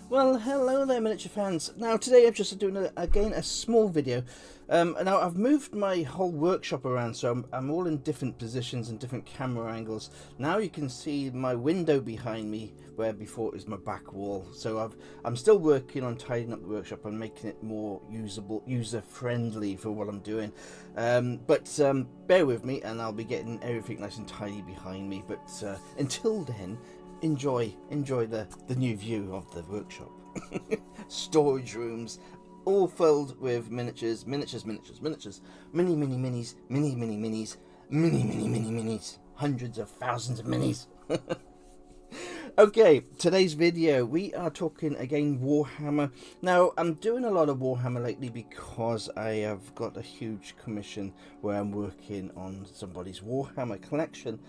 Well, hello there, miniature fans. Now, today I'm just doing again a small video. Now, I've moved my whole workshop around, so I'm all in different positions and different camera angles. Now you can see my window behind me, where before it was my back wall. So I'm still working on tidying up the workshop and making it more usable, user-friendly for what I'm doing. But bear with me, and I'll be getting everything nice and tidy behind me. But until then, enjoy the new view of the workshop. Storage rooms all filled with miniatures, mini minis, minis, hundreds of thousands of minis. Okay, today's video we are talking again Warhammer. Now, I'm doing a lot of Warhammer lately because I have got a huge commission where I'm working on somebody's Warhammer collection.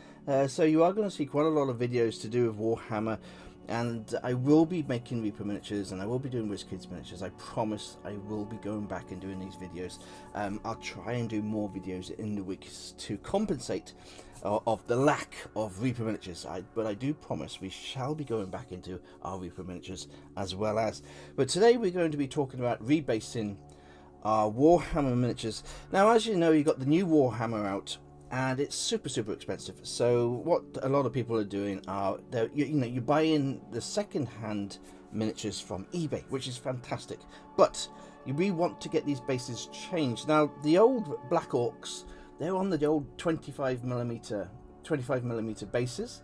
So you are going to see quite a lot of videos to do with Warhammer, and I will be making Reaper miniatures and I will be doing WizKids miniatures. I promise I will be going back and doing these videos. I'll try and do more videos in the weeks to compensate of the lack of Reaper miniatures, but I do promise we shall be going back into our Reaper miniatures as well as. But today we're going to be talking about rebasing our Warhammer miniatures. Now, as you know, you've got the new Warhammer out, and it's super expensive. So what a lot of people are doing are you buy in the second-hand miniatures from eBay, which is fantastic, but we want to get these bases changed. Now, the old Black Orcs, they're on the old 25mm bases.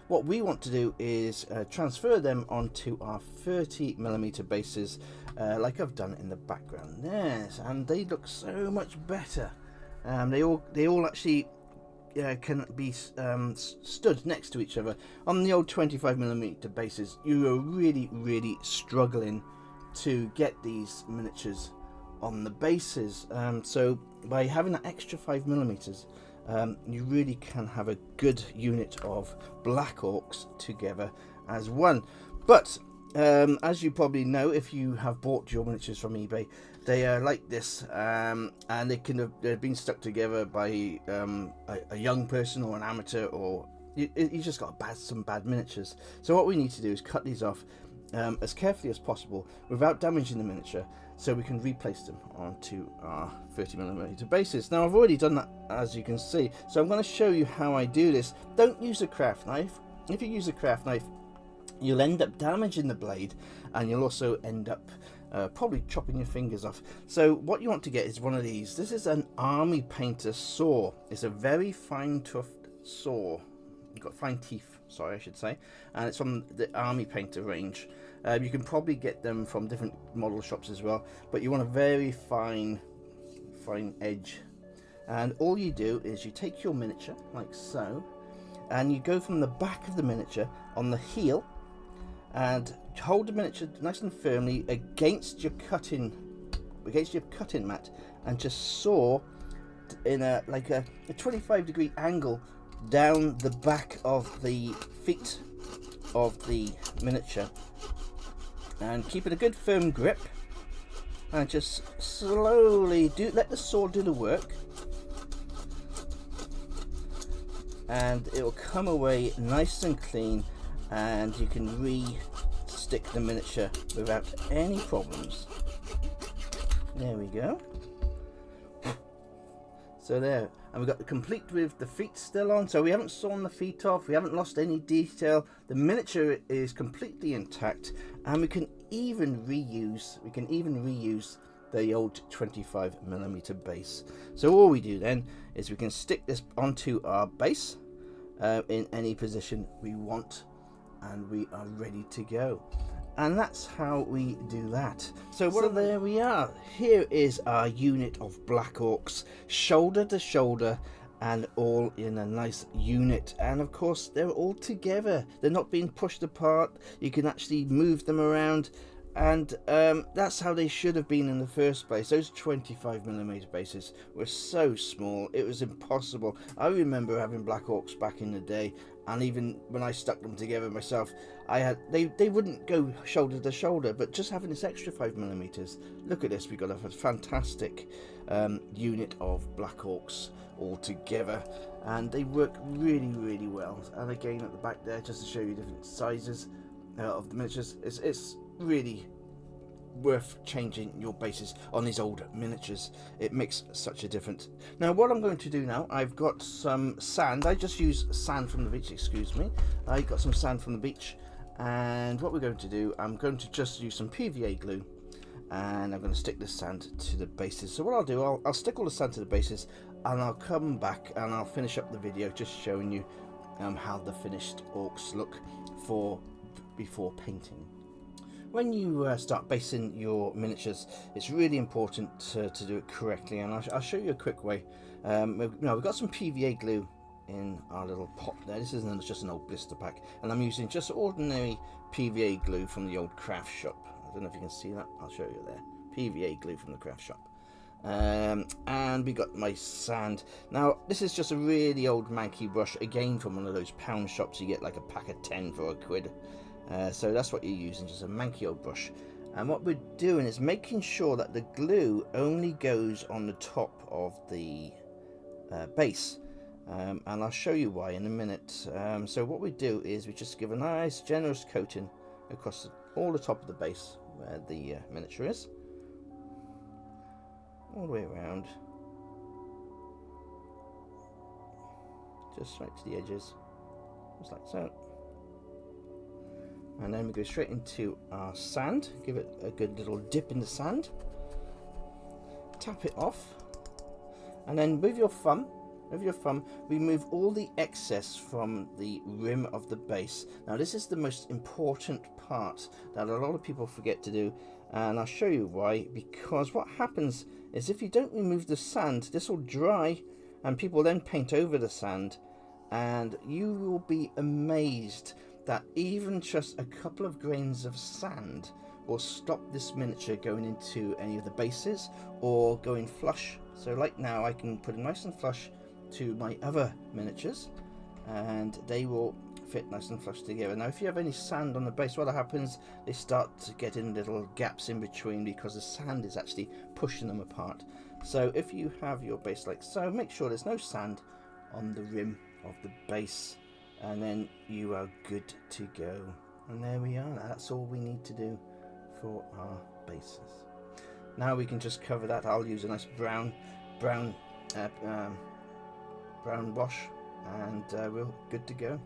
What we want to do is transfer them onto our 30mm bases, like I've done in the background. Yes, and they look so much better. They all actually can be stood next to each other. On the old 25mm bases, you are really struggling to get these miniatures on the bases. So by having that extra 5mm, you really can have a good unit of Black Orcs together as one. But as you probably know, if you have bought your miniatures from eBay, they are like this, and they've been stuck together by a young person or an amateur, or you just got some bad miniatures. So what we need to do is cut these off as carefully as possible without damaging the miniature, so we can replace them onto our 30mm bases. Now, I've already done that, as you can see, so I'm going to show you how I do this. Don't use a craft knife. If you use a craft knife, you'll end up damaging the blade, and you'll also end up probably chopping your fingers off. So what you want to get is one of these. This is an army painter saw. It's a very fine toothed saw. You've got fine teeth, sorry, I should say, and it's from the army painter range. You can probably get them from different model shops as well, but you want a very fine edge. And all you do is you take your miniature like so, and you go from the back of the miniature on the heel, and hold the miniature nice and firmly against your cutting mat, and just saw in a 25-degree angle down the back of the feet of the miniature, and keeping a good firm grip, and just slowly let the saw do the work, and it will come away nice and clean, and you can re-stick the miniature without any problems. There we go. So there, and we've got the complete with the feet still on, so we haven't sawn the feet off, we haven't lost any detail, the miniature is completely intact, and we can even reuse the old 25mm base. So all we do then is we can stick this onto our base in any position we want, and we are ready to go. And that's how we do that. So there we are. Here is our unit of Black Orcs, shoulder to shoulder, and all in a nice unit. And of course, they're all together. They're not being pushed apart. You can actually move them around, and that's how they should have been in the first place. Those 25mm bases were so small, it was impossible. I remember having Black Orcs back in the day, and even when I stuck them together myself, they wouldn't go shoulder to shoulder. But just having this extra 5mm, look at this, we've got a fantastic unit of Black Orcs all together, and they work really well. And again, at the back there, just to show you different sizes of the miniatures, it's really worth changing your bases on these old miniatures. It makes such a difference. Now what I'm going to do now, I've got some sand. I just use sand from the beach, excuse me. I got some sand from the beach, and what we're going to do, I'm going to just use some PVA glue, and I'm going to stick this sand to the bases. So what I'll do, I'll stick all the sand to the bases, and I'll come back and I'll finish up the video just showing you how the finished orcs look before painting. When you start basing your miniatures, it's really important to do it correctly, and I'll show you a quick way. We've got some PVA glue in our little pot there. This isn't just an old blister pack, and I'm using just ordinary PVA glue from the old craft shop. I don't know if you can see that. I'll show you there. PVA glue from the craft shop. And we got my sand. Now this is just a really old manky brush, again from one of those pound shops. You get like a pack of 10 for £1. So that's what you're using, just a manky old brush. And what we're doing is making sure that the glue only goes on the top of the base, and I'll show you why in a minute. So what we do is we just give a nice generous coating across all the top of the base where the miniature is, all the way around, just right to the edges, just like so. And then we go straight into our sand, give it a good little dip in the sand, tap it off, and then with your thumb, remove all the excess from the rim of the base. Now this is the most important part that a lot of people forget to do, and I'll show you why. Because what happens is if you don't remove the sand, this will dry, and people then paint over the sand, and you will be amazed that even just a couple of grains of sand will stop this miniature going into any of the bases or going flush. So like now I can put it nice and flush to my other miniatures, and they will fit nice and flush together. Now if you have any sand on the base, what happens, they start to get in little gaps in between because the sand is actually pushing them apart. So if you have your base like so, make sure there's no sand on the rim of the base, and then you are good to go. And there we are. That's all we need to do for our bases. Now we can just cover that. I'll use a nice brown wash, and we're good to go.